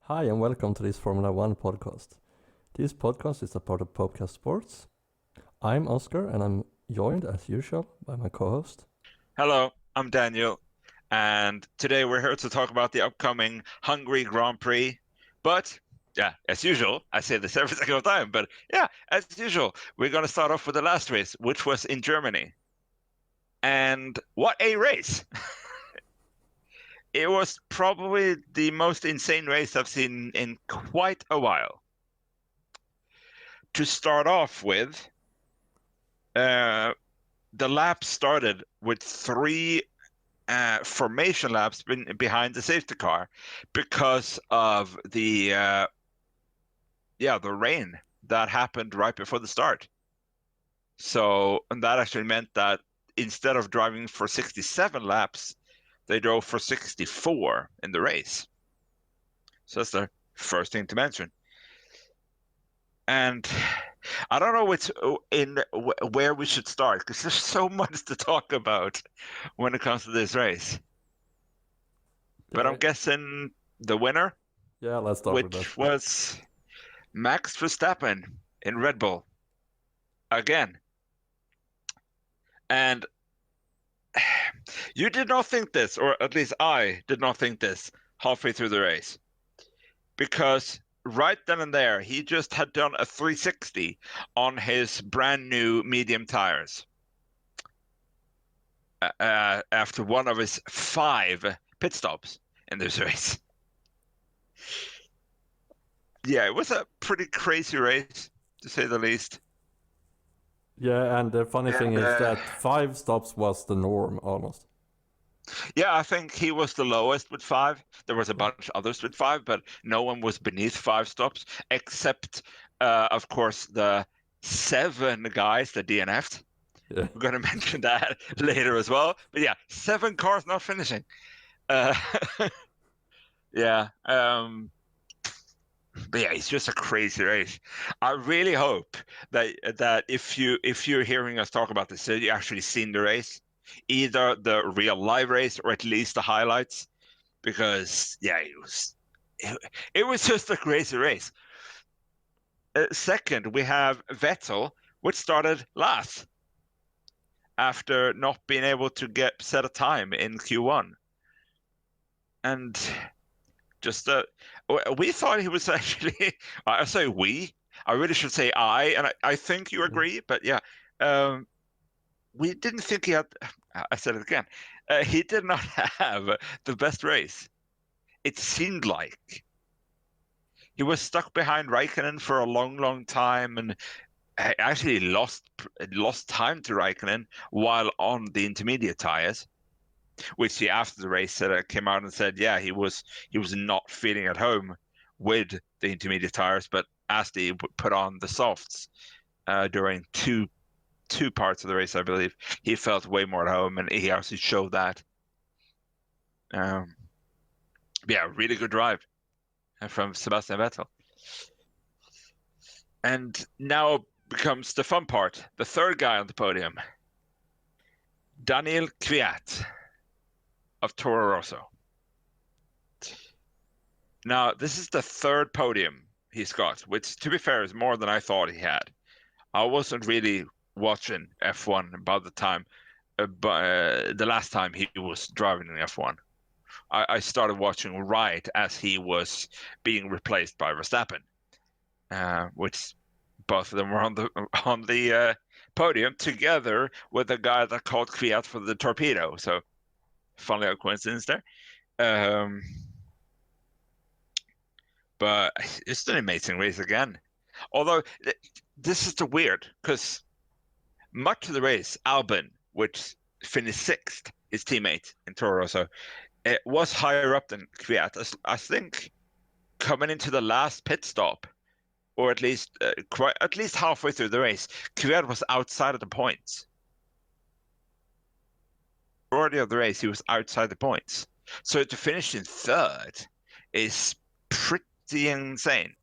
Hi and welcome to this Formula One podcast. This podcast is a part of Popecast Sports. I'm Oscar and I'm joined as usual by my co-host. Hello, I'm Daniel, and today we're here to talk about the upcoming Hungary Grand Prix. But yeah, as usual, I say this every single time, but yeah, as usual, we're going to start off with the last race, which was in Germany. And what a race! It was probably the most insane race I've seen in quite a while. To start off with, the lap started with three formation laps behind the safety car because of the rain that happened right before the start. And that actually meant that instead of driving for 67 laps, they drove for 64 in the race. So that's the first thing to mention. And I don't know where we should start because there's so much to talk about when it comes to this race. But I'm guessing the winner, Yeah, let's start with that. which was Max Verstappen in Red Bull again. And you did not think this, or at least I did not think this halfway through the race. Because right then and there, he just had done a 360 on his brand new medium tires after one of his 5 pit stops in this race. Yeah, it was a pretty crazy race, to say the least. Yeah, and the funny thing is that 5 stops was the norm almost. Yeah, I think he was the lowest with 5. There was a bunch of others with 5, but no one was beneath 5 stops, except, of course, the 7 guys that DNF'd. Yeah. We're going to mention that later as well. But yeah, 7 cars not finishing. Yeah. But yeah, it's just a crazy race. I really hope that if you're hearing us talk about this, that you actually seen the race, either the real live race or at least the highlights, because yeah, it was just a crazy race. Second, we have Vettel, which started last after not being able to set a time in Q1, and just we thought he was actually. I say we. I really should say and I think you agree. But yeah, we didn't think he had. I said it again. He did not have the best race. It seemed like he was stuck behind Raikkonen for a long, long time, and actually lost time to Raikkonen while on the intermediate tires. Which he after the race came out and said, yeah, he was not feeling at home with the intermediate tires, but as he put on the softs during two parts of the race, I believe, he felt way more at home, and he actually showed that. Yeah, really good drive from Sebastian Vettel. And now becomes the fun part, the third guy on the podium, Daniel Kvyat of Toro Rosso. Now, this is the third podium he's got, which, to be fair, is more than I thought he had. I wasn't really watching F1 by the time, the last time he was driving in F1. I started watching right as he was being replaced by Verstappen, which both of them were on the podium together with the guy that called Kvyat for the torpedo. So, funny coincidence there. But it's an amazing race again. Although this is the weird, because much of the race, Albon, which finished 6th, his teammate in Toro Rosso, it was higher up than Kvyat. I think coming into the last pit stop, or at least halfway through the race, Kvyat was outside of the points. Majority of the race, he was outside the points. So to finish in 3rd is pretty insane.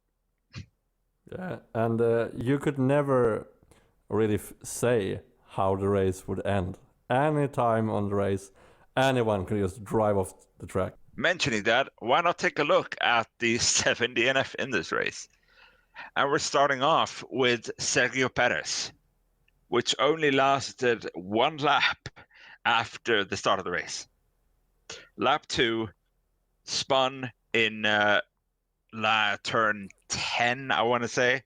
Yeah, and you could never really say how the race would end. Any time on the race, anyone could just drive off the track. mentioning that, why not take a look at the 7 DNF in this race? And we're starting off with Sergio Perez, which only lasted one lap after the start of the race. Lap 2 spun in turn 10, I want to say.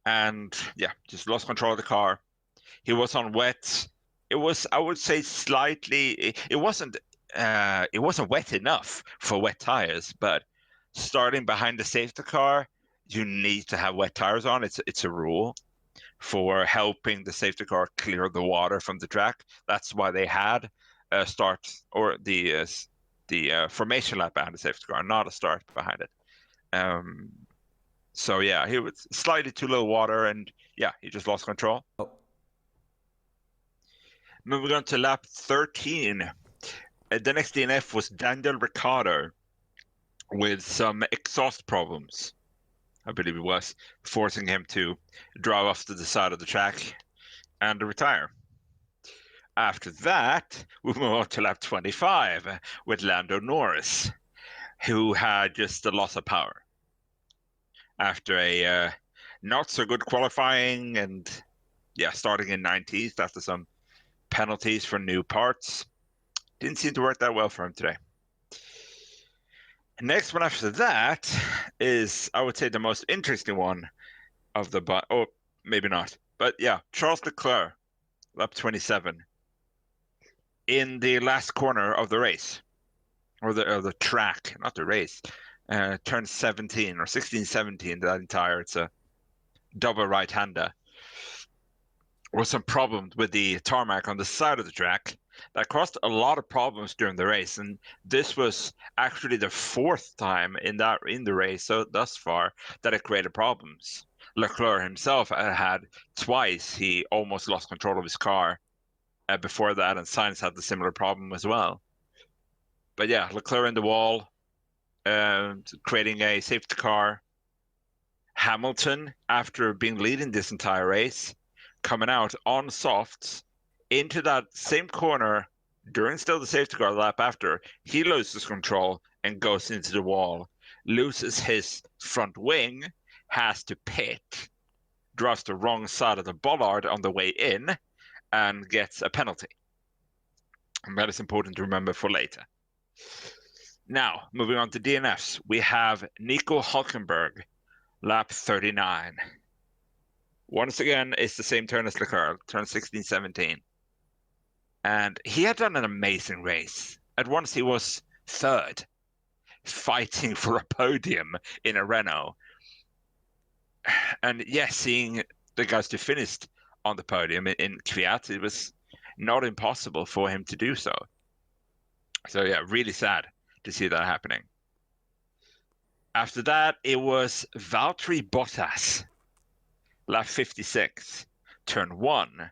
And yeah, just lost control of the car. He was on wet. It was, I would say, slightly. It wasn't. It wasn't wet enough for wet tires, but starting behind the safety car, you need to have wet tires on. It's a rule for helping the safety car clear the water from the track. That's why they had a start or the formation lap behind the safety car, not a start behind it. So yeah, he was slightly too low water, and yeah, he just lost control. Oh. Moving on to lap 13. The next DNF was Daniel Ricciardo with some exhaust problems, I believe it was, forcing him to drive off to the side of the track and retire. After that, we move on to lap 25 with Lando Norris, who had just a loss of power after a not so good qualifying and yeah, starting in 90s after some penalties for new parts. Didn't seem to work that well for him today. Next one after that is, I would say, the most interesting one of the oh, maybe not, but yeah, Charles Leclerc, lap 27, in the last corner of the race, or the track, not the race, turn 17 or 16, 17. That entire, it's a double right-hander. Was some problems with the tarmac on the side of the track that caused a lot of problems during the race, and this was actually the fourth time in the race so thus far that it created problems. Leclerc himself had twice he almost lost control of his car before that, and Sainz had the similar problem as well. But yeah, Leclerc in the wall, creating a safety car. Hamilton, after being leading this entire race, coming out on softs into that same corner during still the safety car lap after, he loses control and goes into the wall, loses his front wing, has to pit, drives the wrong side of the bollard on the way in, and gets a penalty. And that is important to remember for later. Now, moving on to DNFs, we have Nico Hulkenberg, lap 39. Once again, it's the same turn as Leclerc, turn 16, 17. And he had done an amazing race. At once he was third, fighting for a podium in a Renault. And yes, seeing the guys to finish on the podium in Kvyat, it was not impossible for him to do so. So yeah, really sad to see that happening. After that, it was Valtteri Bottas, lap 56, turn 1,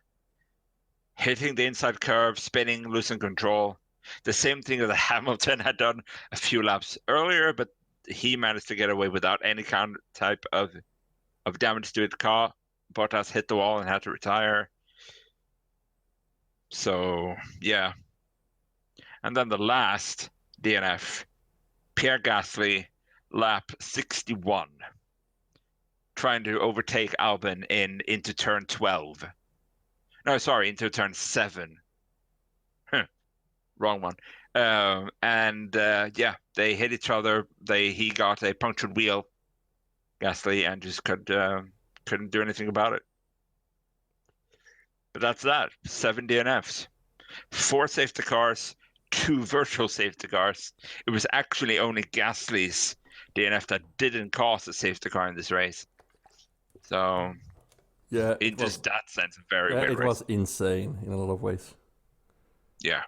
hitting the inside curve, spinning, losing control. The same thing that Hamilton had done a few laps earlier, but he managed to get away without any kind type of damage to the car. Bottas hit the wall and had to retire. So, yeah. And then the last DNF, Pierre Gasly, lap 61, trying to overtake Albon into turn 12. No, sorry, into turn 7. Wrong one. Yeah, they hit each other. He got a punctured wheel, Gasly, and just couldn't do anything about it. But that's that. 7 DNFs, 4 safety cars, 2 virtual safety cars. It was actually only Gasly's DNF that didn't cause a safety car in this race. So yeah, in just that sense, very yeah, weird it race. was insane in a lot of ways. Yeah.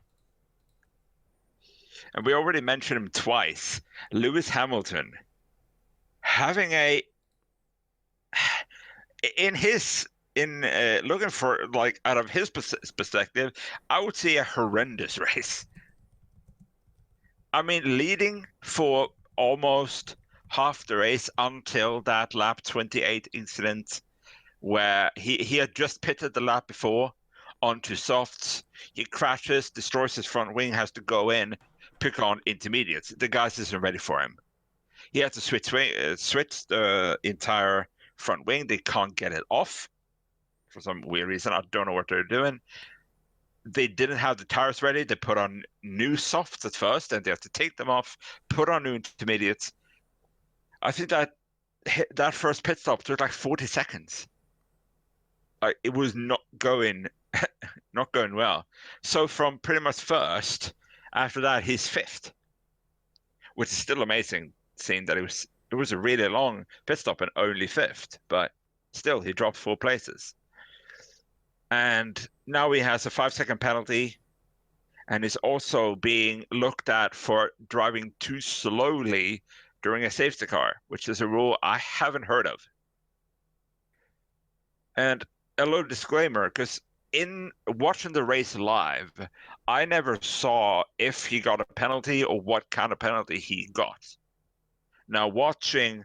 And we already mentioned him twice. Lewis Hamilton having looking for, like, out of his perspective, I would say a horrendous race. I mean, leading for almost half the race until that lap 28 incident where he had just pitted the lap before onto softs. He crashes, destroys his front wing, has to go in, pick on intermediates. The guys isn't ready for him. He had to switch the entire front wing. They can't get it off for some weird reason. I don't know what they're doing. They didn't have the tires ready. They put on new softs at first, and they have to take them off, put on new intermediates. I think that first pit stop took like 40 seconds. Like it was not going well. So from pretty much first, after that he's fifth, which is still amazing, seeing that it was a really long pit stop and only fifth, but still he dropped 4 places. And now he has a 5-second penalty and is also being looked at for driving too slowly during a safety car, which is a rule I haven't heard of. And a little disclaimer, because in watching the race live, I never saw if he got a penalty or what kind of penalty he got. Now, watching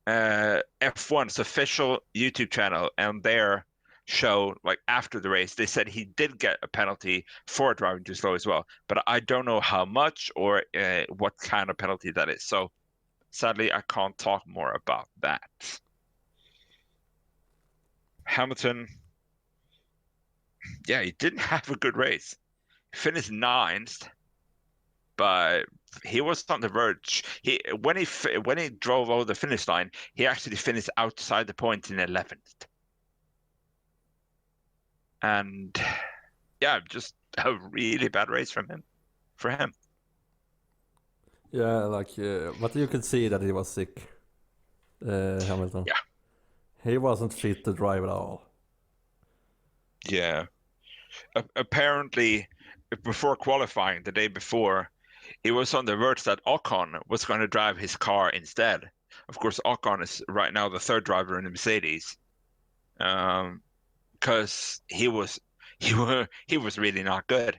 F1's official YouTube channel and their show, like after the race, they said he did get a penalty for driving too slow as well, but I don't know how much or what kind of penalty that is. So sadly, I can't talk more about that. Hamilton, yeah, he didn't have a good race. He finished 9th, but he was on the verge. When he drove over the finish line, he actually finished outside the point in 11th. And yeah, just a really bad race for him. Yeah, like, but you could see that he was sick, Hamilton. Yeah. He wasn't fit to drive at all. Yeah. Apparently, before qualifying, the day before, he was on the verge that Ocon was going to drive his car instead. Of course, Ocon is right now the third driver in the Mercedes, because he was really not good,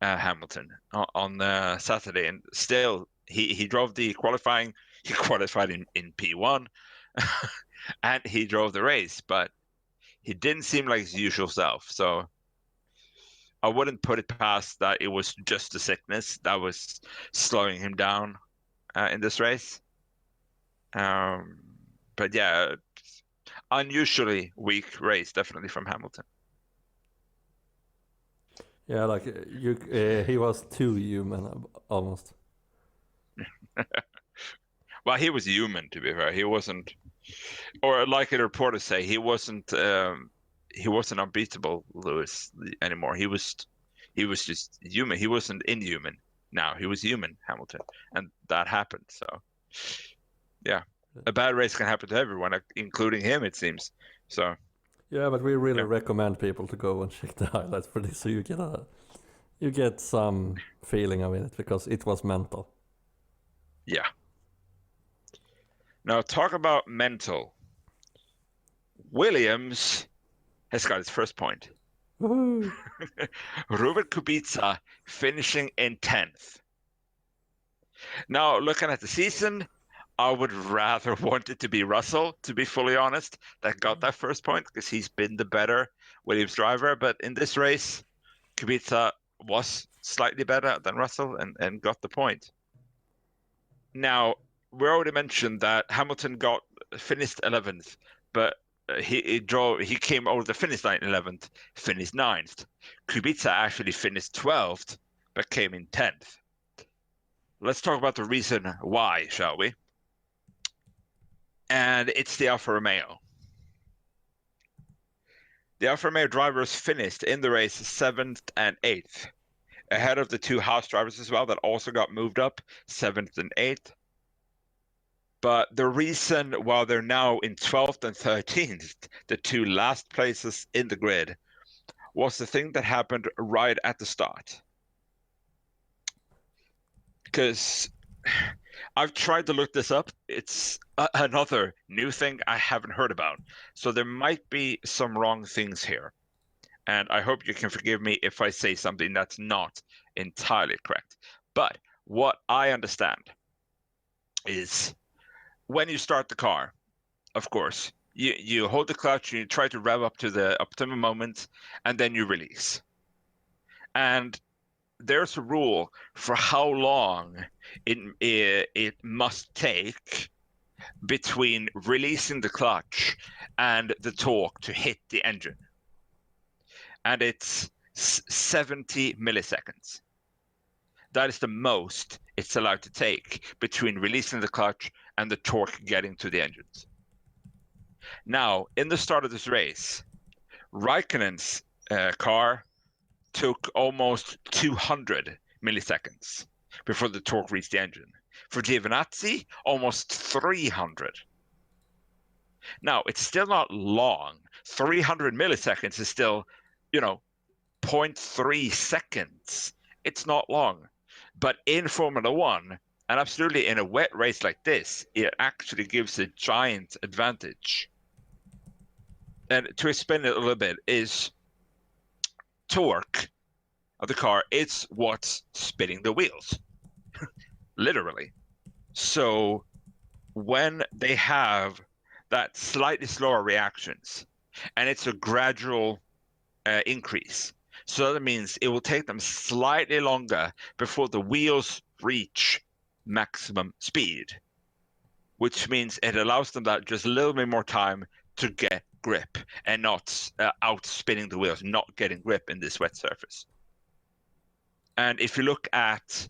Hamilton, on Saturday, and still he drove the qualifying. He qualified in P1, and he drove the race, but he didn't seem like his usual self. So I wouldn't put it past that it was just the sickness that was slowing him down in this race. But yeah, unusually weak race, definitely from Hamilton. Yeah, like he was too human almost. Well, he was human, to be fair. He wasn't, or like the reporters say, he wasn't unbeatable, Lewis, anymore. He was just human. He wasn't inhuman. Now he was human, Hamilton, and that happened. So, yeah, a bad race can happen to everyone, including him, it seems. So, yeah, but we really recommend people to go and check the highlights for this, so you get some feeling of it, because it was mental. Yeah. Now, talk about mental. Williams has got his first point. Woohoo! Robert Kubica finishing in 10th. Now, looking at the season, I would rather want it to be Russell, to be fully honest, that got that first point, because he's been the better Williams driver. But in this race, Kubica was slightly better than Russell and got the point. Now, we already mentioned that Hamilton finished 11th, but he came over the finish line 11th, finished 9th. Kubica actually finished 12th, but came in 10th. Let's talk about the reason why, shall we? And it's the Alfa Romeo. The Alfa Romeo drivers finished in the race 7th and 8th, ahead of the 2 Haas drivers as well that also got moved up 7th and 8th. But the reason why they're now in 12th and 13th, the 2 last places in the grid, was the thing that happened right at the start. Because I've tried to look this up. It's another new thing I haven't heard about. So there might be some wrong things here. And I hope you can forgive me if I say something that's not entirely correct. But what I understand is when you start the car, of course, you hold the clutch, you try to rev up to the optimum moment, and then you release. And there's a rule for how long it must take between releasing the clutch and the torque to hit the engine, and it's 70 milliseconds. That is the most it's allowed to take between releasing the clutch and the torque getting to the engines. Now, in the start of this race, Raikkonen's car took almost 200 milliseconds before the torque reached the engine. For Giovinazzi, almost 300. Now, it's still not long. 300 milliseconds is still, 0.3 seconds. It's not long. But in Formula One, and absolutely in a wet race like this, it actually gives a giant advantage. And to explain it a little bit, is torque of the car, it's what's spinning the wheels, literally. So when they have that slightly slower reactions, and it's a gradual increase, so that means it will take them slightly longer before the wheels reach maximum speed, which means it allows them that just a little bit more time to get grip and not out spinning the wheels, not getting grip in this wet surface. And if you look at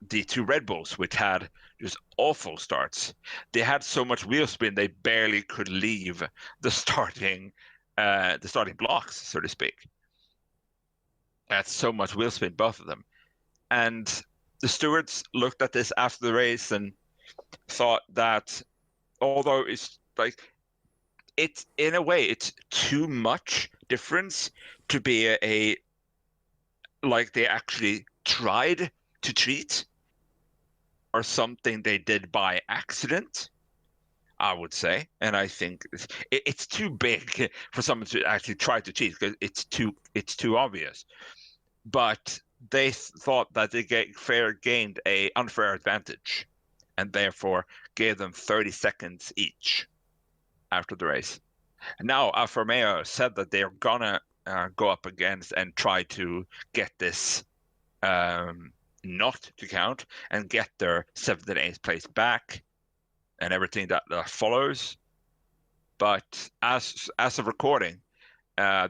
the two Red Bulls, which had just awful starts, they had so much wheel spin they barely could leave the starting blocks, so to speak. That's so much wheel spin, both of them. And the stewards looked at this after the race and thought that although it's in a way it's too much difference to be like they actually tried to cheat or something they did by accident, I would say. And I think it's too big for someone to actually try to cheat because it's too obvious. But they thought that they gained a unfair advantage and therefore gave them 30 seconds each after the race. Now Alfa Romeo said that they're gonna go up against and try to get this not to count and get their 7th and 8th place back and everything that follows. But as of recording,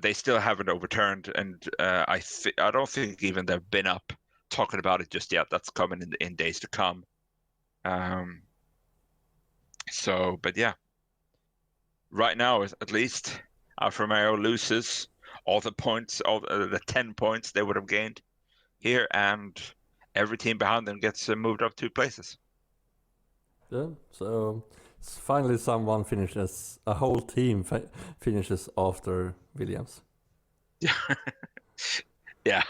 they still haven't overturned, and I don't think even they've been up talking about it just yet. That's coming in days to come. But yeah, right now at least Alfa Romeo loses all the points, all the 10 points they would have gained here, and every team behind them gets moved up 2 places. Yeah, so finally someone finishes, a whole team finishes after Williams. Yeah. Yeah.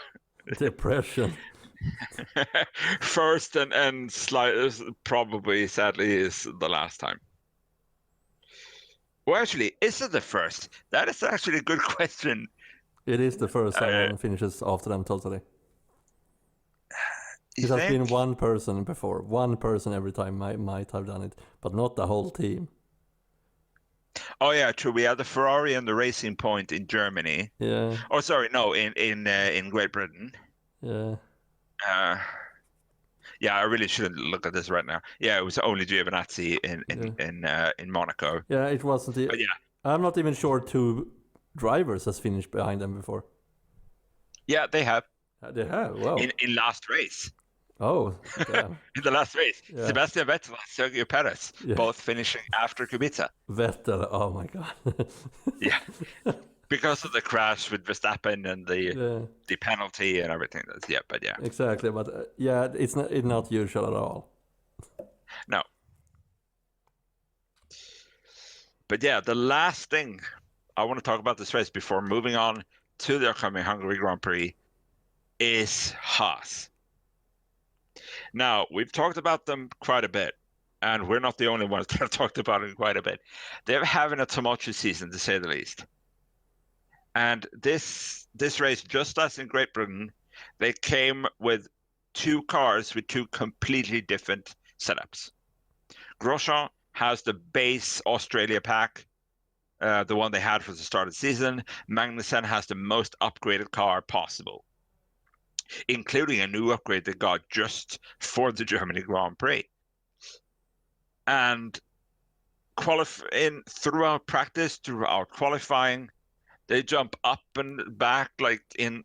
Depression. First and probably sadly is the last time. Well, actually, is it the first? That is actually a good question. It is the first someone finishes after them totally. It has been one person before. One person every time might have done it, but not the whole team. Oh yeah, true. We had the Ferrari and the Racing Point in Germany. Yeah. Oh, sorry, no, in Great Britain. Yeah. Yeah, I really shouldn't look at this right now. Yeah, it was only Giovinazzi in Monaco. Yeah, it wasn't. But yeah, I'm not even sure 2 drivers has finished behind them before. Yeah, they have. They have. Wow. In last race. Oh, damn. In the last race, Yeah. Sebastian Vettel and Sergio Perez, both finishing after Kubica. Vettel, oh my god. Yeah, because of the crash with Verstappen and the penalty and everything. But yeah. Exactly, but it's not usual at all. No. But yeah, the last thing I want to talk about this race before moving on to the upcoming Hungary Grand Prix is Haas. Now, we've talked about them quite a bit, and we're not the only ones that have talked about it quite a bit. They're having a tumultuous season, to say the least. And this race, just as in Great Britain, they came with 2 cars with 2 completely different setups. Grosjean has the base Australia pack, the one they had for the start of the season. Magnussen has the most upgraded car possible. including a new upgrade they got just for the Germany Grand Prix. And throughout practice, throughout qualifying, they jump up and back like in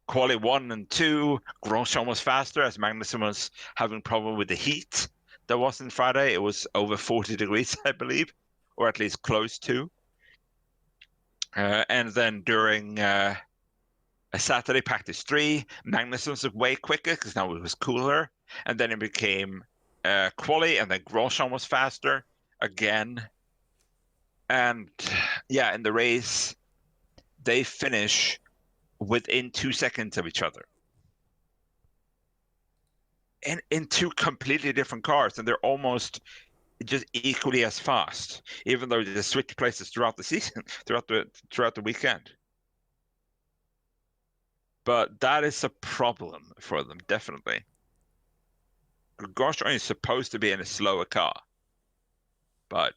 quali 1 and 2. Grosjean was faster as Magnussen was having problem with the heat. That wasn't Friday. It was over 40 degrees, I believe, or at least close to. And then during a Saturday practice 3, Magnussen was way quicker because now it was cooler. And then it became quali, and then Grosjean was faster again. And yeah, in the race, they finish within 2 seconds of each other. And in two completely different cars, and they're almost just equally as fast, even though they switch places throughout the season, throughout the weekend. But that is a problem for them, definitely. Grosjean is supposed to be in a slower car, but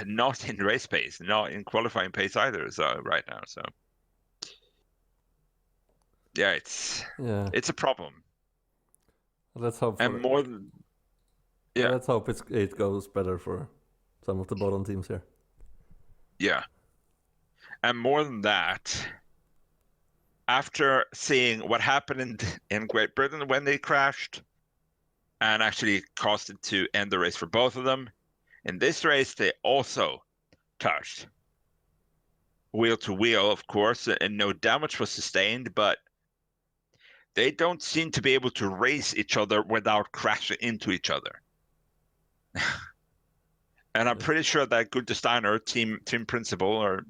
not in race pace, not in qualifying pace either. So right now, so yeah, it's a problem. Let's hope. And more than let's hope it goes better for some of the bottom teams here. Yeah, and more than that, after seeing what happened in Great Britain when they crashed, and actually caused it to end the race for both of them, in this race they also touched wheel to wheel, of course, and no damage was sustained, but they don't seem to be able to race each other without crashing into each other. And I'm pretty sure that Gunther Steiner, team principal,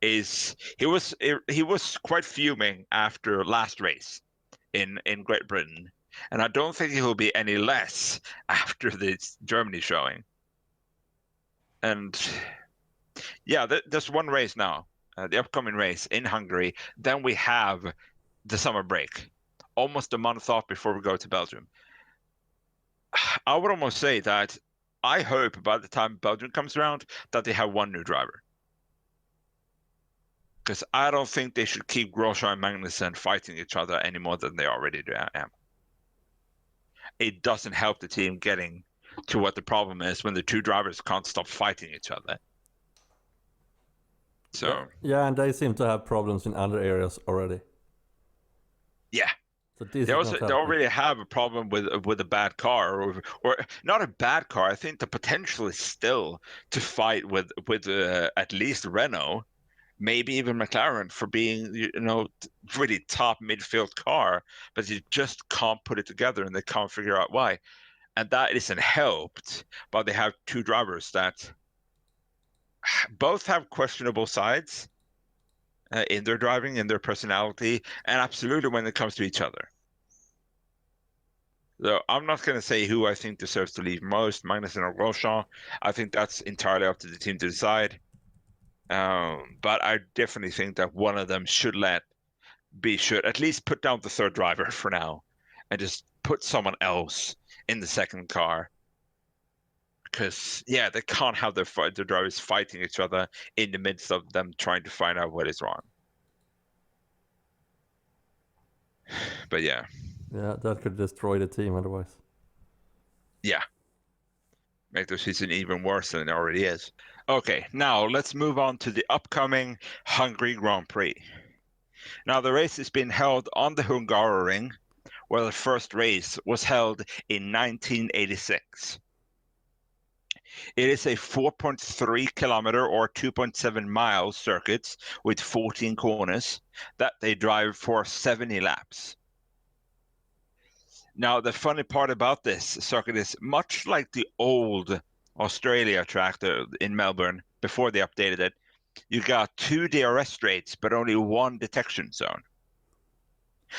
he was quite fuming after last race in Great Britain, and I don't think he will be any less after this Germany showing. And yeah, there's one race now, the upcoming race in Hungary. Then we have the summer break, almost a month off before we go to Belgium. I would almost say that I hope by the time Belgium comes around that they have one new driver. Because I don't think they should keep Grosjean and Magnussen fighting each other any more than they already do. It doesn't help the team getting to what the problem is when the two drivers can't stop fighting each other. So yeah, and they seem to have problems in other areas already. Yeah. So they already have a problem with a bad car, or not a bad car. I think the potential is still to fight with at least Renault, maybe even McLaren, for being really top midfield car, but you just can't put it together and they can't figure out why. And that isn't helped, but they have two drivers that both have questionable sides in their driving, in their personality, and absolutely when it comes to each other. So I'm not going to say who I think deserves to leave most, Magnussen or Grosjean. I think that's entirely up to the team to decide. But I definitely think that one of them should at least put down the third driver for now and just put someone else in the second car. Because, yeah, they can't have their drivers fighting each other in the midst of them trying to find out what is wrong. But yeah. Yeah, that could destroy the team otherwise. Yeah. Make the season even worse than it already is. Okay, now let's move on to the upcoming Hungary Grand Prix. Now, the race is being held on the Hungaroring, where the first race was held in 1986. It is a 4.3 kilometer or 2.7 mile circuit with 14 corners that they drive for 70 laps. Now, the funny part about this circuit is much like the old Australia track in Melbourne before they updated it. You got 2 DRS straights, but only 1 detection zone.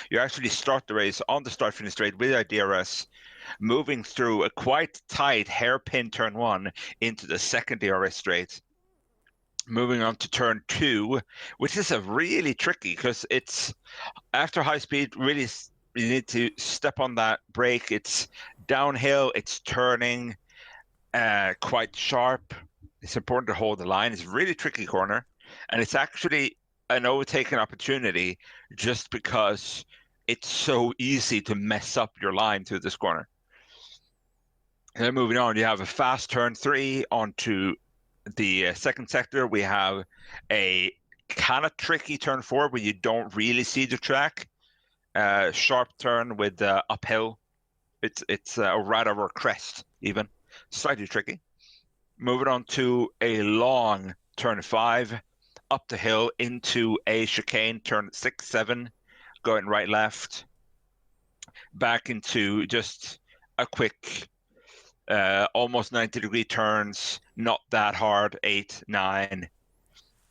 You actually start the race on the start-finish straight with a DRS, moving through a quite tight hairpin turn 1 into the second DRS straight, moving on to turn 2, which is a really tricky because it's after high speed, really you need to step on that brake. It's downhill, it's turning, quite sharp. It's important to hold the line. It's a really tricky corner, and it's actually an overtaken opportunity just because it's so easy to mess up your line through this corner. And then moving on, you have a fast turn 3 onto the second sector. We have a kind of tricky turn 4 where you don't really see the track. Sharp turn with uphill. It's right over a crest even. Slightly tricky. Moving on to a long turn 5 up the hill into a chicane, turn 6, 7, going right left. Back into just a quick almost 90-degree turns, not that hard, 8, 9,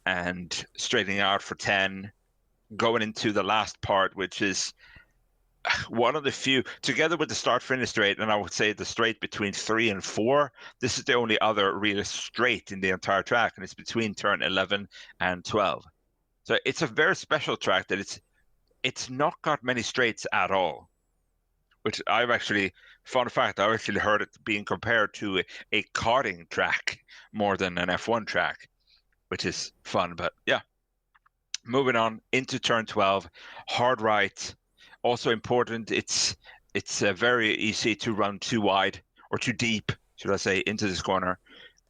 and straightening out for 10. Going into the last part, which is one of the few, together with the start-finish straight, and I would say the straight between 3 and 4, this is the only other real straight in the entire track, and it's between turn 11 and 12. So it's a very special track that it's not got many straights at all, which I've actually, fun fact, I've actually heard it being compared to a karting track more than an F1 track, which is fun. But yeah, moving on into turn 12, hard right. Also important, it's very easy to run too wide or too deep, should I say, into this corner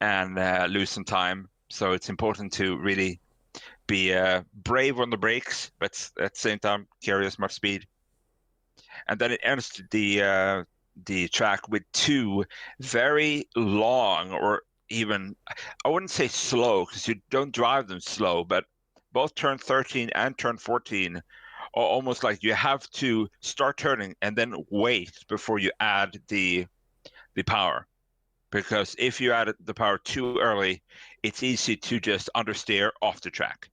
and lose some time. So it's important to really be brave on the brakes, but at the same time carry as much speed. And then it ends the track with 2 very long, or even, I wouldn't say slow because you don't drive them slow, but both turn 13 and turn 14 are almost like you have to start turning and then wait before you add the power. Because if you add the power too early, it's easy to just understeer off the track.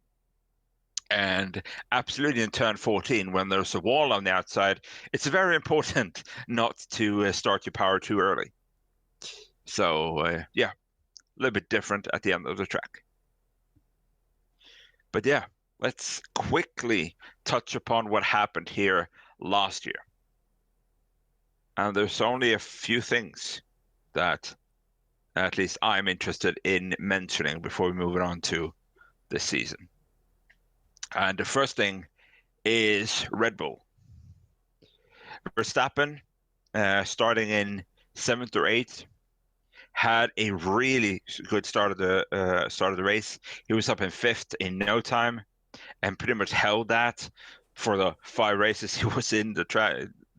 And absolutely in turn 14, when there's a wall on the outside, it's very important not to start your power too early. So yeah, a little bit different at the end of the track. But yeah, let's quickly touch upon what happened here last year. And there's only a few things that at least I'm interested in mentioning before we move on to this season. And the first thing is Red Bull. Verstappen, starting in 7th or 8th, had a really good start of the race. He was up in 5th in no time, and pretty much held that for the 5 races he was in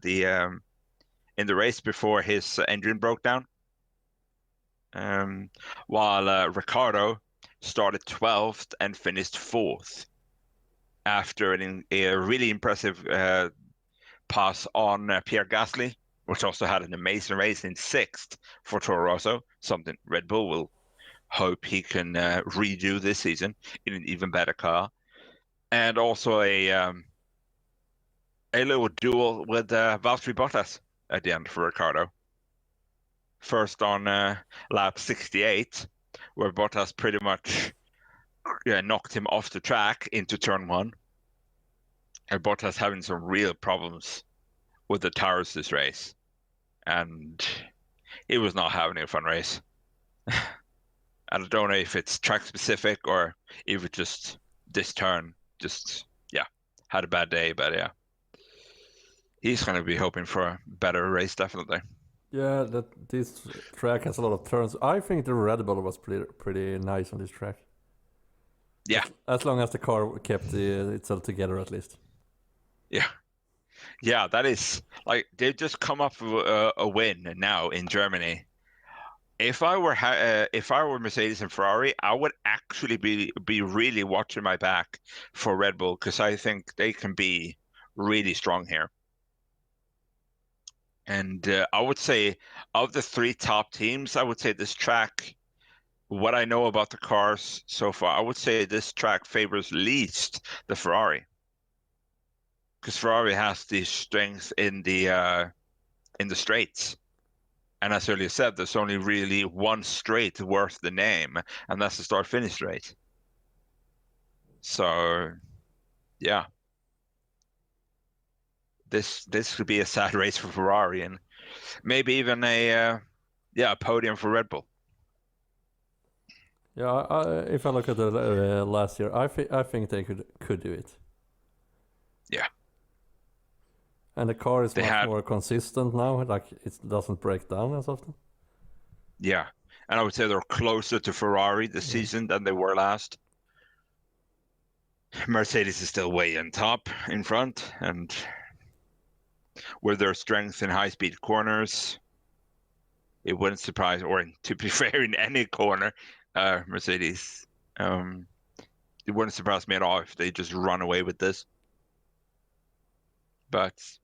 in the race before his engine broke down. While Ricciardo started 12th and finished 4th after a really impressive pass on Pierre Gasly, which also had an amazing race in 6th for Toro Rosso, something Red Bull will hope he can redo this season in an even better car. And also a little duel with Valtteri Bottas at the end for Ricciardo. First on lap 68, where Bottas pretty much knocked him off the track into turn 1. And Bottas having some real problems with the tires this race. And he was not having a fun race. I don't know if it's track specific or if it just this turn just had a bad day, but yeah. He's going to be hoping for a better race, definitely. Yeah, this track has a lot of turns. I think the Red Bull was pretty nice on this track. Yeah. As long as the car kept itself together, at least. Yeah. Yeah, that is like they've just come up with a win now in Germany. If I were Mercedes and Ferrari, I would actually be really watching my back for Red Bull because I think they can be really strong here. And I would say of the 3 top teams, I would say this track, what I know about the cars so far, I would say this track favors least the Ferrari. Because Ferrari has the strength in the straights. And as earlier said, there's only really one straight worth the name, and that's the start-finish straight. So, yeah. This could be a sad race for Ferrari and maybe even a podium for Red Bull. Yeah, if I look at the last year, I think they could do it. Yeah. And the car is They much had, more consistent now. Like it doesn't break down as often. yeah. And I would say they're closer to Ferrari this Yeah. season than they were last. Mercedes is still way in top in front, and with their strength in high-speed corners, it wouldn't surprise, or to be fair, in any corner, Mercedes, um, it wouldn't surprise me at all if they just run away with this. But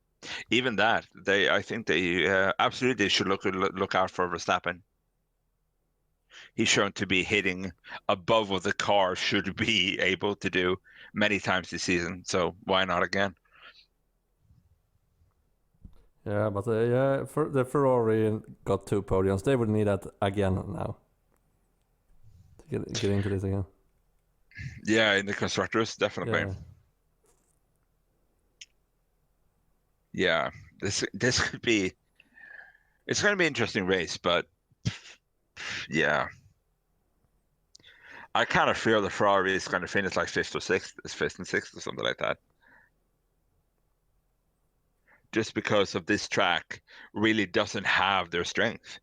even that, I think they absolutely should look out for Verstappen. He's shown to be hitting above what the car should be able to do many times this season. So why not again? Yeah, but yeah, for the Ferrari got 2 podiums. They would need that again now to get into this again. Yeah, in the constructors, definitely. Yeah, Yeah, this could be. It's going to be an interesting race, but yeah, I kind of feel the Ferrari is going to finish like fifth or sixth, fifth and sixth or something like that, just because of this track really doesn't have their strength.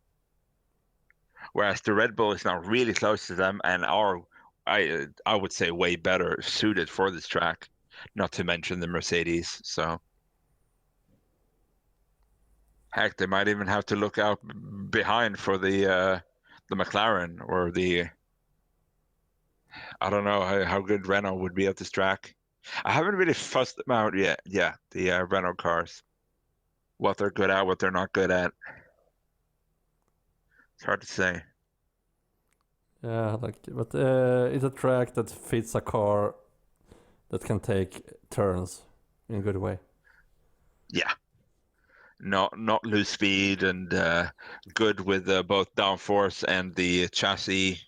Whereas the Red Bull is now really close to them and are, I would say, way better suited for this track. Not to mention the Mercedes. So heck, they might even have to look out behind for the McLaren or the, I don't know how good Renault would be at this track. I haven't really fussed them out yet. Yeah, the Renault cars, what they're good at, what they're not good at. It's hard to say. yeah. Like, but it's a track that fits a car that can take turns in a good way. Yeah, not lose speed and good with both downforce and the chassis,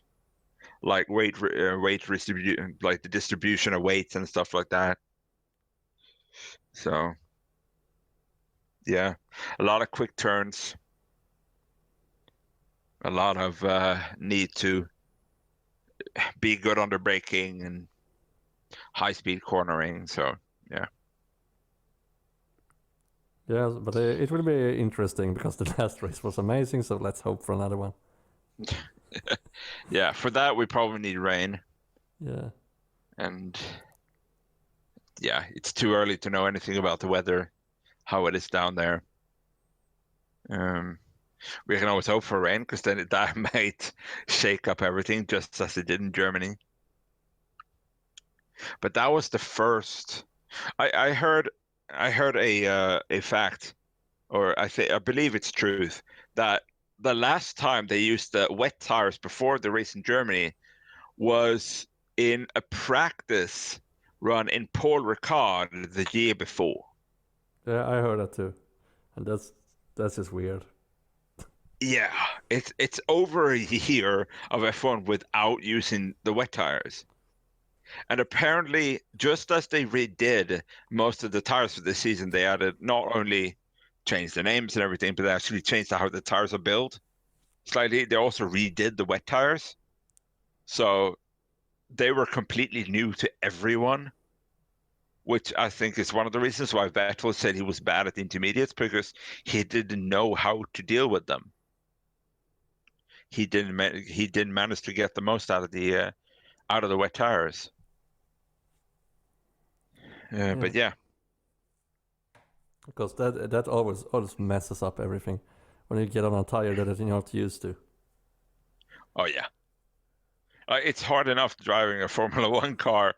like weight distribution, like the distribution of weights and stuff like that. So yeah, a lot of quick turns, a lot of need to be good under braking and high speed cornering. So yeah, Yeah, but it will be interesting because the last race was amazing. So let's hope for another one. yeah. For that we probably need rain, Yeah, and yeah, it's too early to know anything about the weather, how it is down there. Um, we can always hope for rain because then that might shake up everything just as it did in Germany. But that was the first. I heard a fact, or I believe it's truth, that the last time they used the wet tires before the race in Germany was in a practice run in Paul Ricard the year before. yeah, I heard that too, and that's just weird. Yeah, it's over a year of F1 without using the wet tires. And apparently, just as they redid most of the tires for this season, they added not only changed the names and everything, but they actually changed how the tires are built slightly. They also redid the wet tires. So they were completely new to everyone, which I think is one of the reasons why Vettel said he was bad at the intermediates because he didn't know how to deal with them. He didn't manage to get the most out of the wet tires. Yeah, But yeah, because that always messes up everything when you get on a tire that you're not used to. oh yeah, it's hard enough driving a Formula One car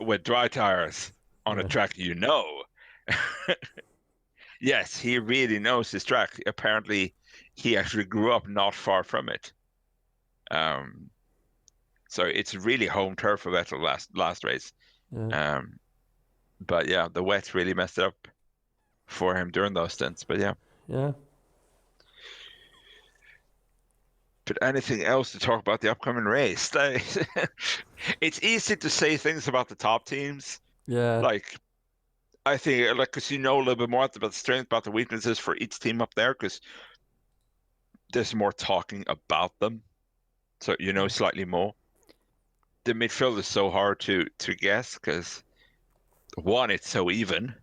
with dry tires on a Yeah, track you know. Yes, he really knows his track. Apparently, he actually grew up not far from it. Um, so it's really home turf for Vettel last race. yeah, Um, but yeah, the wet really messed it up for him during those stints. But yeah. yeah, But anything else to talk about the upcoming race? It's easy to say things about the top teams. yeah, Like I think, like, because you know a little bit more about the strengths, about the weaknesses for each team up there, because there's more talking about them, so you know yeah. slightly more. the midfield is so hard to guess because one, it's so even,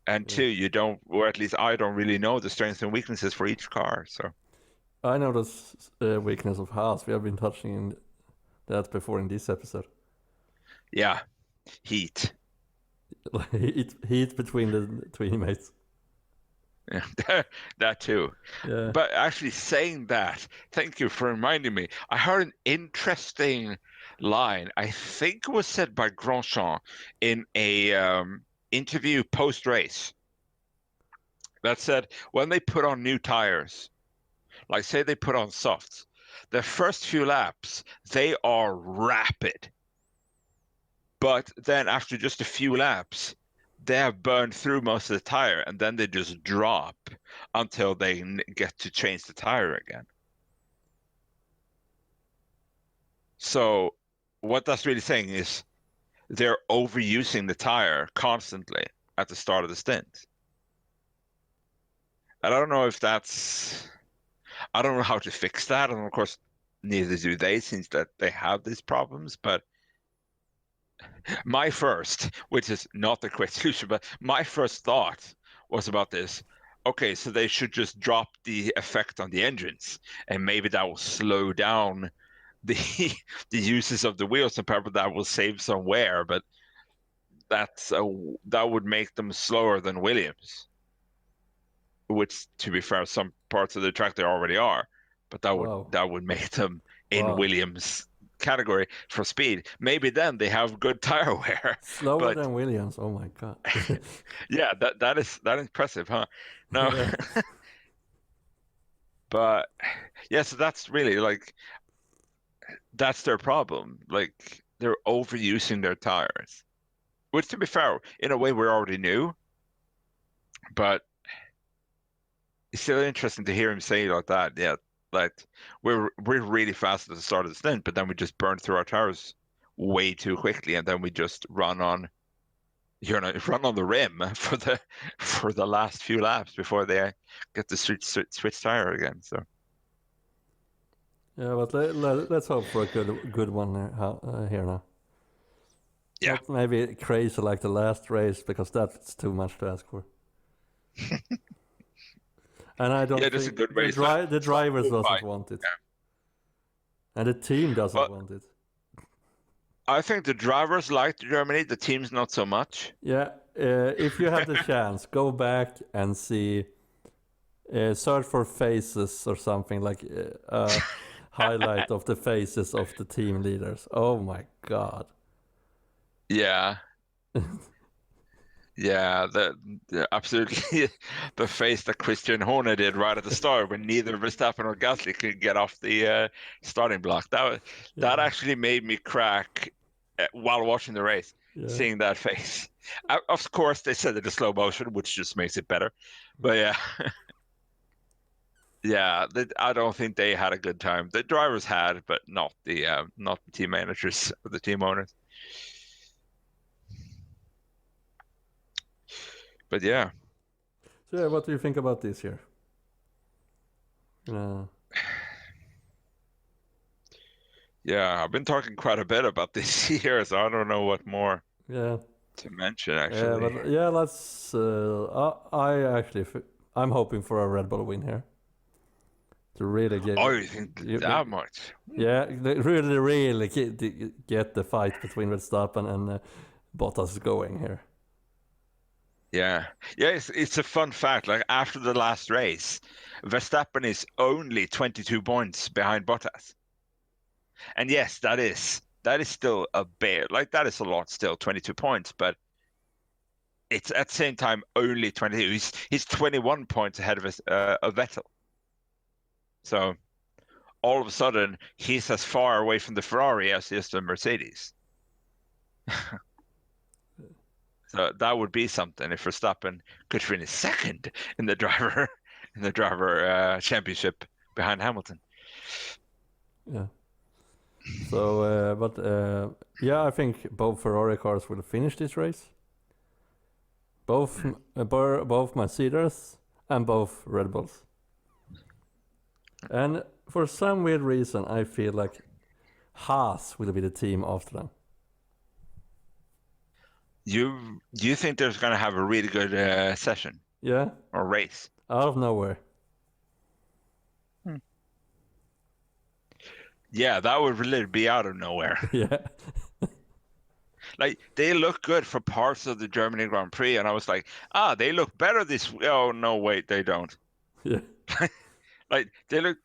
and two, you don't, or at least I don't really know the strengths and weaknesses for each car. So I know the weakness of Haas. We have been touching that before in this episode. yeah, heat. Heat between the teammates. Yeah, that too. Yeah. But actually saying that, thank you for reminding me. I heard an interesting line. I think it was said by Grandchamp in a interview post-race that said when they put on new tires, like say they put on softs, the first few laps, they are rapid. But then after just a few laps, they have burned through most of the tire and then they just drop until they get to change the tire again. So what that's really saying is they're overusing the tire constantly at the start of the stint. And I don't know if I don't know how to fix that. And of course, neither do they, since that they have these problems. But my first, which is not the correct solution, but my first thought was about this. Okay, so they should just drop the effect on the engines, and maybe that will slow down the the uses of the wheels, and probably that will save some wear. But that would make them slower than Williams, which, to be fair, some parts of the track they already are. But that would make them in Williams category for speed. Maybe then they have good tire wear. Slower than Williams. Oh my god. Yeah, that is impressive, huh? No. Yeah. But yeah, so that's really like that's their problem. Like they're overusing their tires. Which, to be fair, in a way we already knew. But it's still interesting to hear him say it like that. Yeah, like we're really fast at the start of the stint, but then we just burn through our tires way too quickly, and then we just run on the rim for the last few laps before they get to switch tire again. So yeah, but let's hope for a good one here now. yeah, not maybe crazy like the last race because that's too much to ask for. And I don't think the drivers doesn't want it. Yeah. And the team doesn't want it. I think the drivers like Germany, the teams not so much. Yeah, if you have the chance, go back and see, search for faces or something like a highlight of the faces of the team leaders. Oh my god. Yeah. Yeah, absolutely the face that Christian Horner did right at the start when neither Verstappen or Gasly could get off the starting block. That actually made me crack while watching the race, seeing that face. Of course, they said it in slow motion, which just makes it better. But yeah, yeah, I don't think they had a good time. The drivers had, but not the team managers or the team owners. But yeah. So yeah, what do you think about this year? Yeah, I've been talking quite a bit about this year, so I don't know what more to mention actually. Yeah, but yeah, let's. I'm hoping for a Red Bull win here. To really get. Oh, you think that much? Yeah, really get the fight between Verstappen and Bottas going here. Yeah, it's a fun fact. Like after the last race, Verstappen is only 22 points behind Bottas. And yes, that is still a bit, like that is a lot still, 22 points, but it's at the same time only 22. He's 21 points ahead of Vettel. So all of a sudden he's as far away from the Ferrari as he is the Mercedes. So that would be something if Verstappen could finish second in the driver championship behind Hamilton. Yeah. So, yeah, I think both Ferrari cars will finish this race. Both Mercedes and both Red Bulls. And for some weird reason, I feel like Haas will be the team after them. You think they're going to have a really good session Yeah, or race? out of nowhere. Yeah, that would really be out of nowhere. Yeah. Like they look good for parts of the Germany Grand Prix, and I was like, they look better this. Oh no, wait, they don't. Yeah. Like they look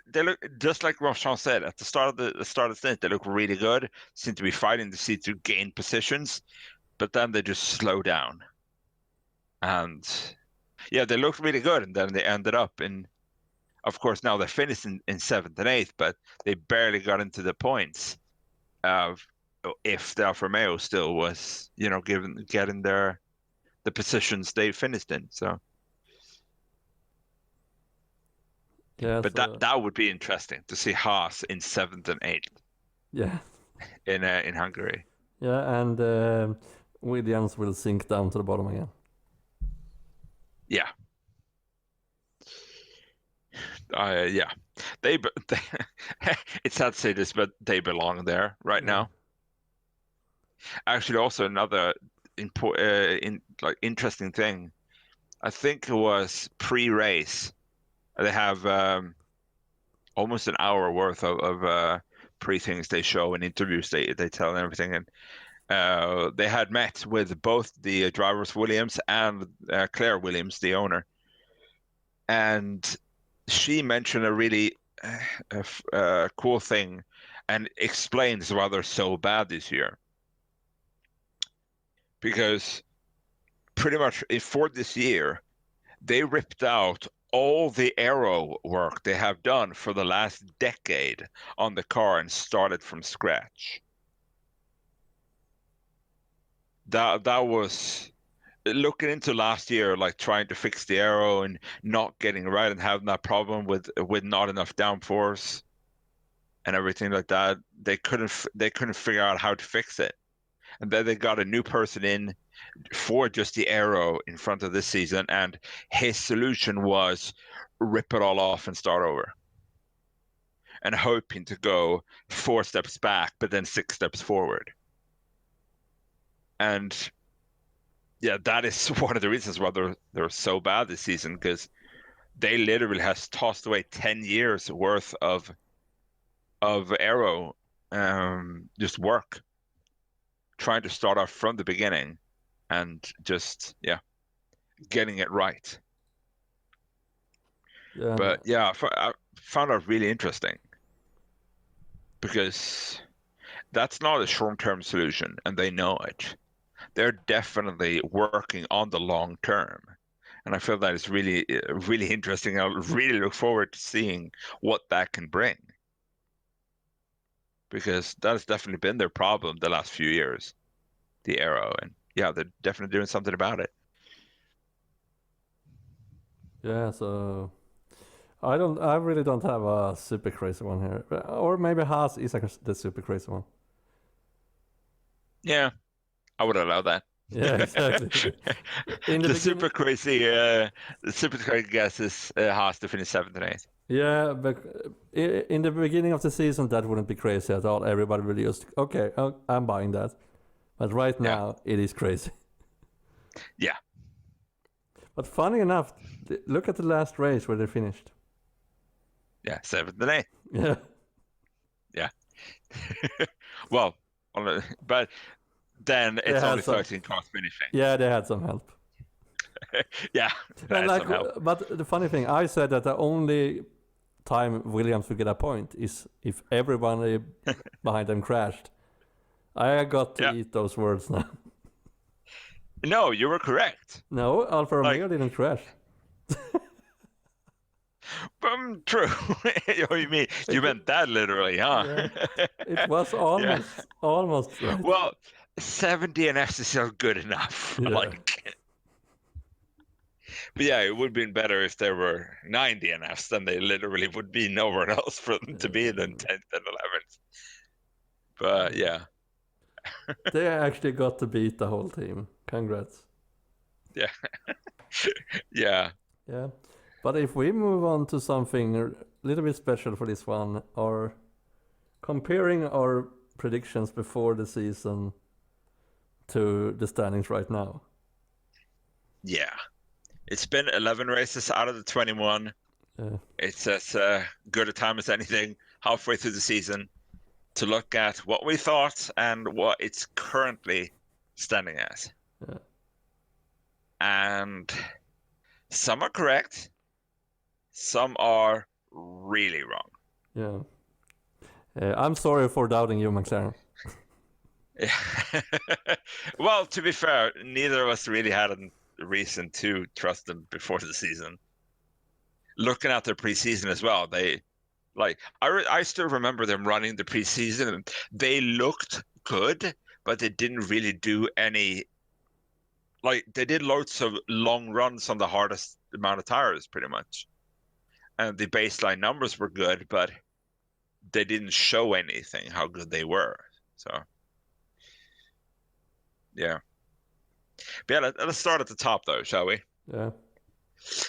just like Roshan said at the start of the start of the stint. They look really good, seem to be fighting the seat to gain positions, but then they just slow down. And yeah, they looked really good, and then they ended up in. Of course, now they finished in seventh and eighth, but they barely got into the points. If the Alfa Romeo still was, getting the positions they finished in. So, Yeah. but So, that would be interesting to see Haas in seventh and eighth yeah. in Hungary. Yeah, and Williams will sink down to the bottom again. Yeah. Yeah. They it's sad to say this, but they belong there right now. Actually, also another interesting thing. I think it was pre-race. They have almost an hour worth of pre-things they show and interviews they tell and everything. And they had met with both the drivers Williams and Claire Williams, the owner. And she mentioned a really cool thing and explains why they're so bad this year. Because pretty much for this year, they ripped out all the aero work they have done for the last decade on the car and started from scratch. That was looking into last year, like trying to fix the aero and not getting right and having that problem with not enough downforce and everything like that. They couldn't figure out how to fix it, and then they got a new person in for just the aero in front of this season, and his solution was rip it all off and start over, and hoping to go 4 steps back, but then 6 steps forward. And yeah, that is one of the reasons why they're so bad this season, because they literally has tossed away 10 years worth of aero just work, trying to start off from the beginning and just getting it right. Yeah. But yeah, I found that really interesting, because that's not a short-term solution, and they know it. They're definitely working on the long term, and I feel that is really, really interesting. I really look forward to seeing what that can bring, because that has definitely been their problem the last few years, the aero, and yeah, they're definitely doing something about it. Yeah, so I really don't have a super crazy one here. Or maybe Haas is the super crazy one. Yeah, I would allow that. Yeah, exactly. The super crazy guess is Haas to finish 7th and 8th. Yeah, but in the beginning of the season, that wouldn't be crazy at all. Everybody would just, okay, I'm buying that. But right now, it is crazy. Yeah. But funny enough, look at the last race where they finished. Yeah, 7th and 8th. Yeah. Yeah. Well, but then it's only 13 cars finishing. Yeah, they had some help. Yeah, and like, some help. But the funny thing, I said that the only time Williams will get a point is if everyone behind them crashed. I got to eat those words now. No, you were correct. No, Alfa Romeo didn't crash. True. You mean you meant that literally, huh? Yeah. It was almost right. Well, 7 DNFs is still good enough. Yeah. But yeah, it would have been better if there were 9 DNFs, then they literally would be nowhere else for them to be than 10th and 11th. But yeah. They actually got to beat the whole team. Congrats. Yeah. Yeah. Yeah. But if we move on to something a little bit special for this one, or comparing our predictions before the season to the standings right now. Yeah. It's been 11 races out of the 21. Yeah. It's as good a time as anything halfway through the season to look at what we thought and what it's currently standing at. Yeah. And some are correct, some are really wrong. Yeah. I'm sorry for doubting you, McLaren. Well, to be fair, neither of us really had a reason to trust them before the season. Looking at their preseason as well, I still remember them running the preseason. And they looked good, but they didn't really do any. Like they did loads of long runs on the hardest amount of tires, pretty much, and the baseline numbers were good, but they didn't show anything how good they were. So, yeah. But yeah, let's start at the top, though, shall we? Yeah.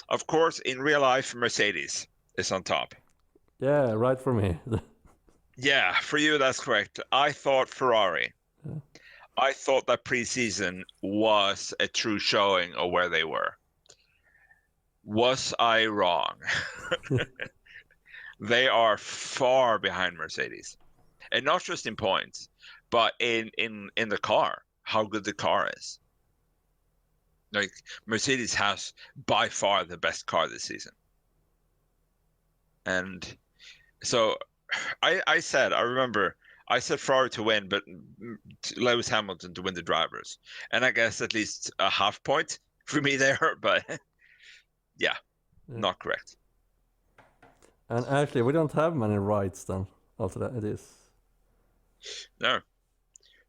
Of course, in real life, Mercedes is on top. Yeah, right for me. Yeah, for you, that's correct. I thought Ferrari. Yeah. I thought that preseason was a true showing of where they were. Was I wrong? They are far behind Mercedes, and not just in points, but in the car, how good the car is. Like Mercedes has by far the best car this season, and so I remember I said Ferrari to win, but Lewis Hamilton to win the drivers, and I guess at least a half point for me there, but yeah, not correct. And actually, we don't have many rights then. After that, it is. No.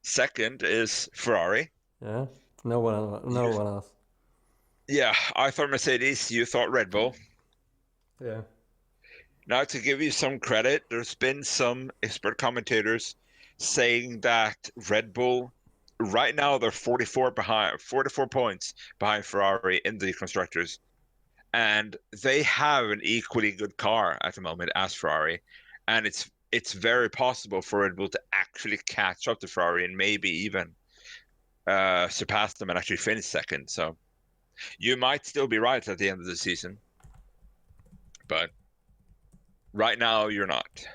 Second is Ferrari. Yeah. No one else. Yeah, I thought Mercedes. You thought Red Bull. Yeah. Now, to give you some credit, there's been some expert commentators saying that Red Bull, right now, they're 44 points behind Ferrari in the constructors, and they have an equally good car at the moment as Ferrari, and it's very possible for Red Bull to actually catch up to Ferrari and maybe even surpass them and actually finish second. So you might still be right at the end of the season, but right now you're not.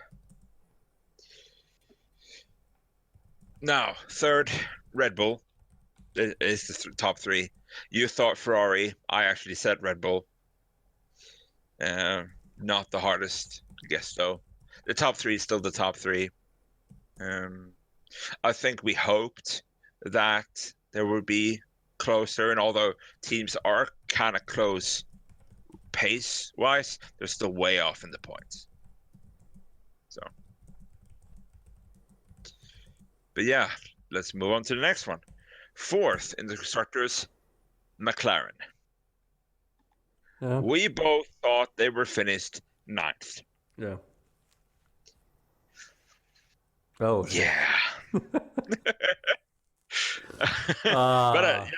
Now, third, Red Bull is the top three. You thought Ferrari. I actually said Red Bull. Not the hardest guess, though. The top three is still the top three. I think we hoped that there would be closer, and although teams are kind of close pace-wise, they're still way off in the points. So, but yeah, let's move on to the next one. Fourth in the constructors, McLaren. Yeah. We both thought they were finished ninth. Yeah. Oh, shit. Yeah. But yeah,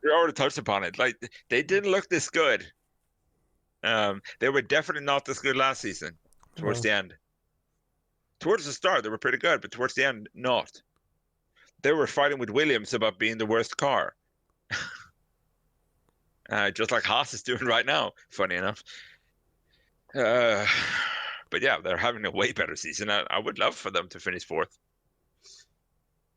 we already touched upon it. Like they didn't look this good. They were definitely not this good last season. Towards the end, towards the start, they were pretty good, but towards the end, not. They were fighting with Williams about being the worst car, just like Haas is doing right now. Funny enough. But yeah, they're having a way better season. I would love for them to finish fourth.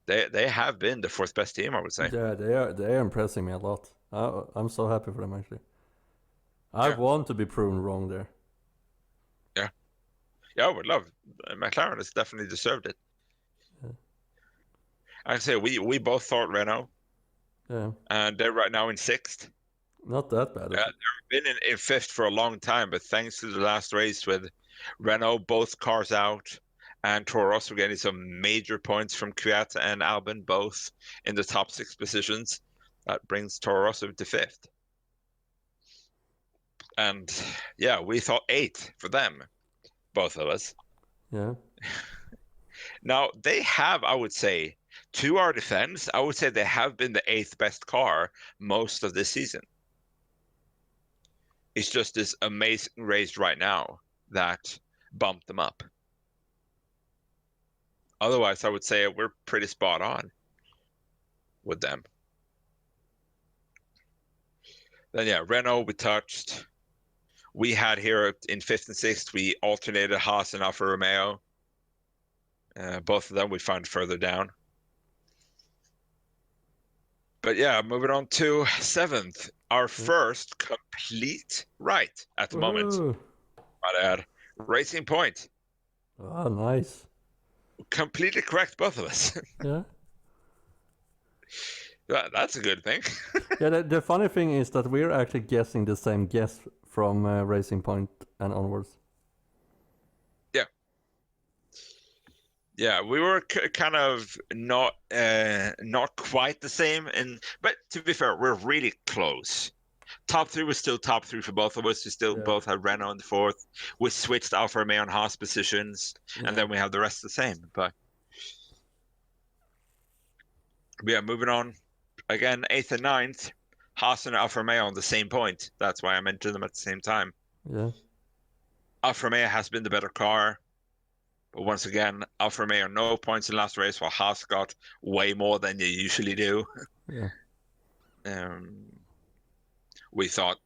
They have been the fourth best team, I would say. Yeah, they are impressing me a lot. I'm so happy for them actually. I want to be proven wrong there. Yeah, I would love. McLaren has definitely deserved it. Yeah. I say we both thought Renault. Yeah. And they're right now in sixth. Not that bad. They've been in fifth for a long time, but thanks to the last race with Renault, both cars out, and Toro Rosso getting some major points from Kvyat and Albon, both in the top six positions, that brings Toro Rosso to fifth. And yeah, we thought eighth for them, both of us. Yeah. Now they have, I would say, to our defense, I would say they have been the eighth best car most of this season. It's just this amazing race right now that bumped them up. Otherwise, I would say we're pretty spot on with them. Then yeah, Renault we touched. We had here in 5th and 6th, we alternated Haas and Alfa Romeo. Both of them we found further down. But yeah, moving on to 7th, our first complete right at the moment. Woohoo. Might add, Racing Point. Oh, nice. Completely correct, both of us. Yeah. That's a good thing. Yeah, the funny thing is that we're actually guessing the same guess from Racing Point and onwards. Yeah, we were kind of not quite the same, but to be fair, we're really close. Top 3 was still top 3 for both of us. We still both had Renault in the 4th. We switched Alfa Romeo and Haas positions, and then we have the rest the same. But yeah, moving on. Again, 8th and 9th, Haas and Alfa Romeo on the same point. That's why I mentioned them at the same time. Yeah. Alfa Romeo has been the better car. But once again, Alfa Romeo no points in last race, while Haas got way more than you usually do. Yeah. We thought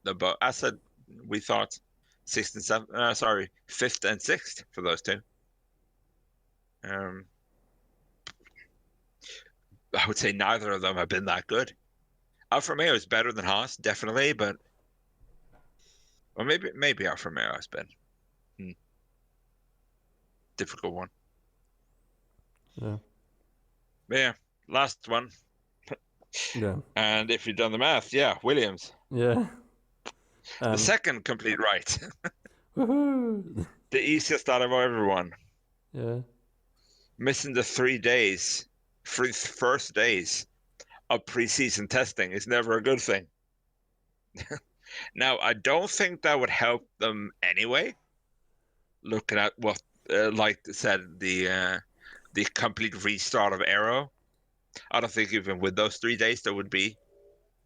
we thought 6th and 7th, 5th and 6th for those two. I would say neither of them have been that good. Alfa Romeo is better than Haas, definitely, but maybe Alfa Romeo has been. Difficult one. Yeah. But yeah, last one. Yeah. And if you've done the math, yeah, Williams. Yeah. The second complete right. Woohoo! The easiest out of everyone. Yeah. Missing the 3 days, first days of preseason testing is never a good thing. Now, I don't think that would help them anyway. Looking at what, like I said, the complete restart of Aero. I don't think even with those 3 days that would be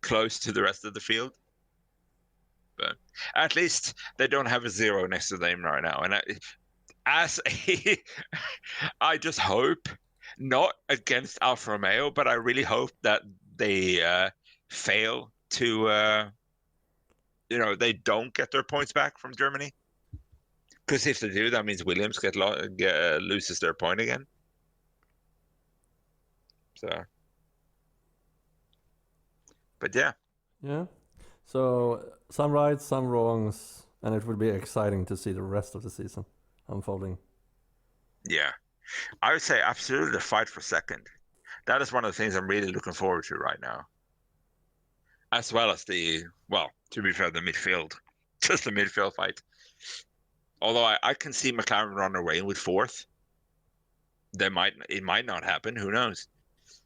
close to the rest of the field. But at least they don't have a 0 next to them right now. And I just hope, not against Alfa Romeo, but I really hope that they fail to, they don't get their points back from Germany. Because if they do, that means Williams loses their point again. So, but yeah. Yeah. So some rights, some wrongs, and it will be exciting to see the rest of the season unfolding. Yeah. I would say absolutely the fight for second. That is one of the things I'm really looking forward to right now. As well as to be fair, the midfield. Just the midfield fight. Although I can see McLaren run away with 4th. It might not happen. Who knows?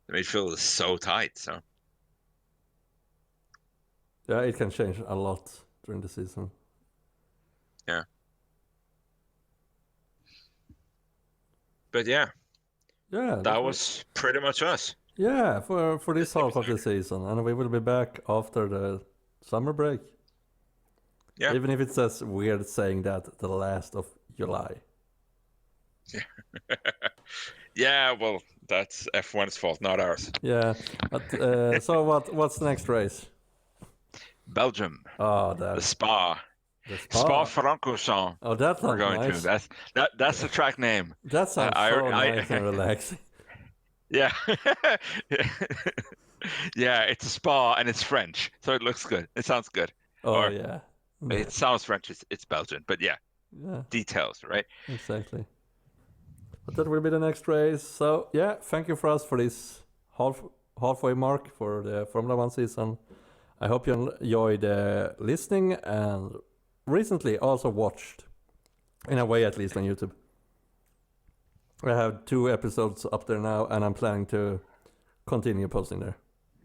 The midfield is so tight. So yeah, it can change a lot during the season. Yeah. But yeah. Yeah. That was pretty much us. Yeah, for this half of the season, and we will be back after the summer break. Yeah. Even if it says weird saying that the last of July. Yeah, well, that's F1's fault, not ours. Yeah, but so what's the next race? Belgium. Oh, the Spa. The Spa-Francorchamps. Oh, that sounds We're going nice. to. That's the track name. That sounds nice and relaxing. Yeah. Yeah, it's a spa and it's French, so it looks good. It sounds good. Oh, yeah. It sounds French. It's Belgian, but yeah. Details, right? Exactly. But that will be the next race. So yeah, thank you for us for this halfway mark for the Formula 1 season. I hope you enjoyed listening and recently also watched, in a way at least, on YouTube. I have 2 episodes up there now, and I'm planning to continue posting there.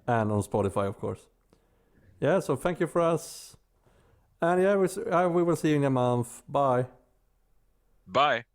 And on Spotify, of course. Yeah, so thank you for us. And yeah, we will see you in a month. Bye. Bye.